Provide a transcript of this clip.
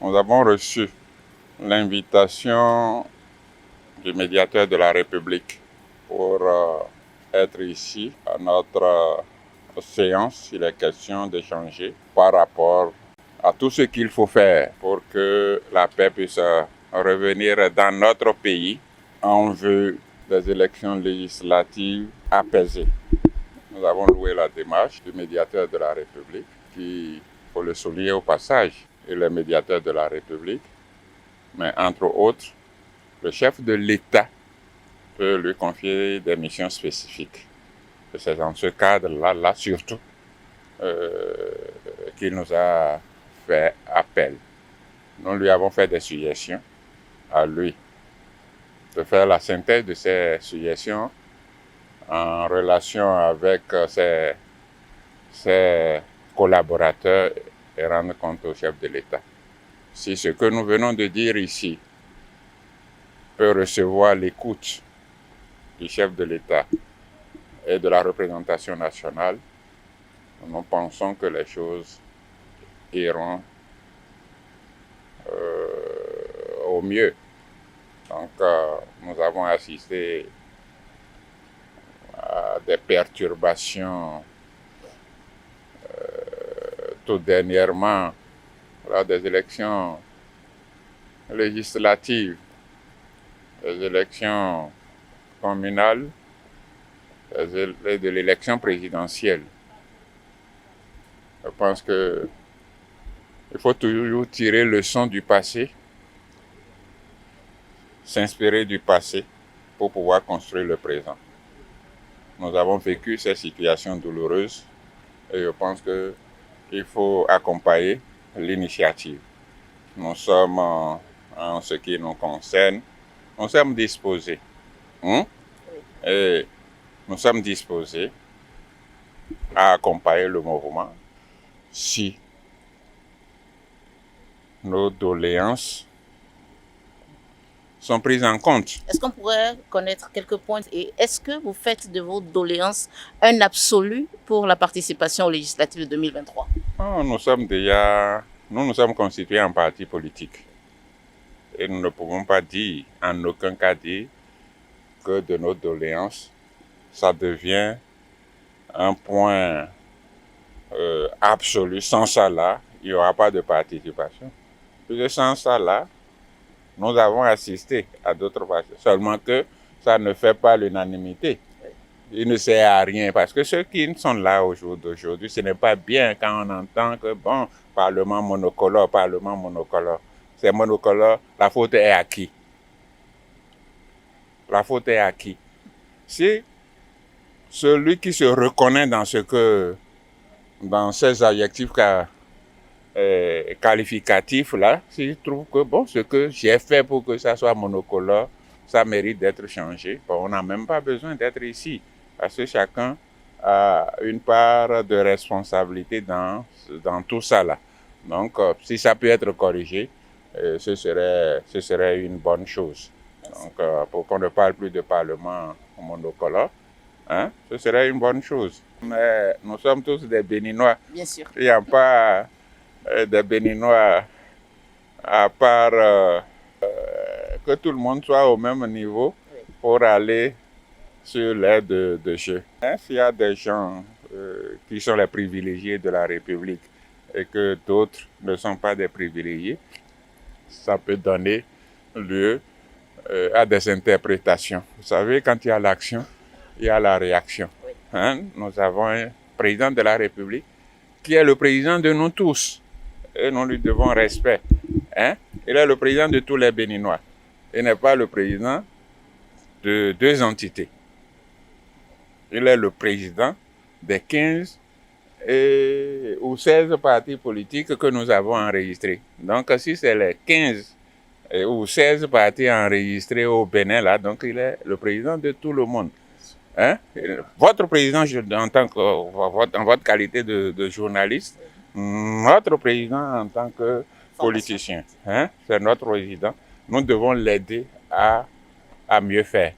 Nous avons reçu l'invitation du médiateur de la République pour être ici à notre séance. Il est question d'échanger par rapport à tout ce qu'il faut faire pour que la paix puisse revenir dans notre pays en vue des élections législatives apaisées. Nous avons loué la démarche du médiateur de la République qui, il faut le souligner au passage, est le médiateur de la République, mais entre autres, le chef de l'État peut lui confier des missions spécifiques. Et c'est dans ce cadre-là surtout, qu'il nous a fait appel. Nous lui avons fait des suggestions à lui de faire la synthèse de ces suggestions en relation avec ses collaborateurs et rendre compte au chef de l'État. Si ce que nous venons de dire ici peut recevoir l'écoute du chef de l'État et de la représentation nationale, nous pensons que les choses iront au mieux. Donc, nous avons assisté à des perturbations tout dernièrement lors des élections législatives, des élections communales et de l'élection présidentielle. Je pense qu'il faut toujours tirer leçon du passé, s'inspirer du passé pour pouvoir construire le présent. Nous avons vécu ces situations douloureuses et je pense qu'il faut accompagner l'initiative. Nous sommes, en ce qui nous concerne, nous sommes disposés. Et nous sommes disposés à accompagner le mouvement si nos doléances sont prises en compte. Est-ce qu'on pourrait connaître quelques points et est-ce que vous faites de vos doléances un absolu pour la participation aux législatives de 2023? Nous nous sommes constitués en parti politique et nous ne pouvons pas dire, en aucun cas dire, que de nos doléances, ça devient un point absolu. Sans ça là, il n'y aura pas de participation. Puisque sans ça là, nous avons assisté à d'autres partis. Seulement que ça ne fait pas l'unanimité. Il ne sert à rien parce que ceux qui sont là au jour d'aujourd'hui, ce n'est pas bien quand on entend que bon, Parlement monocolore. C'est monocolore, la faute est à qui? La faute est à qui? Si celui qui se reconnaît dans ces adjectifs qualificatifs là, s'il trouve que bon, ce que j'ai fait pour que ça soit monocolore, ça mérite d'être changé, bon, on n'a même pas besoin d'être ici, parce que chacun a une part de responsabilité dans tout ça là. Donc, si ça peut être corrigé, ce serait une bonne chose. Donc, pour qu'on ne parle plus de Parlement monocolore, ce serait une bonne chose. Mais nous sommes tous des Béninois. Bien sûr. Il n'y a pas des Béninois à part que tout le monde soit au même niveau pour aller sur l'aire de jeu. S'il y a des gens qui sont les privilégiés de la République et que d'autres ne sont pas des privilégiés, ça peut donner lieu à des interprétations. Vous savez, quand il y a l'action, il y a la réaction. Nous avons un président de la République qui est le président de nous tous. Et nous lui devons respect. Il est le président de tous les Béninois. Il n'est pas le président de deux entités. Il est le président des 15 ou 16 partis politiques que nous avons enregistrés. Donc, si c'est les 15 ou 16 partis enregistrés au Bénin, là, donc il est le président de tout le monde. Votre président, en votre qualité de journaliste, notre président en tant que politicien, c'est notre président. Nous devons l'aider à mieux faire.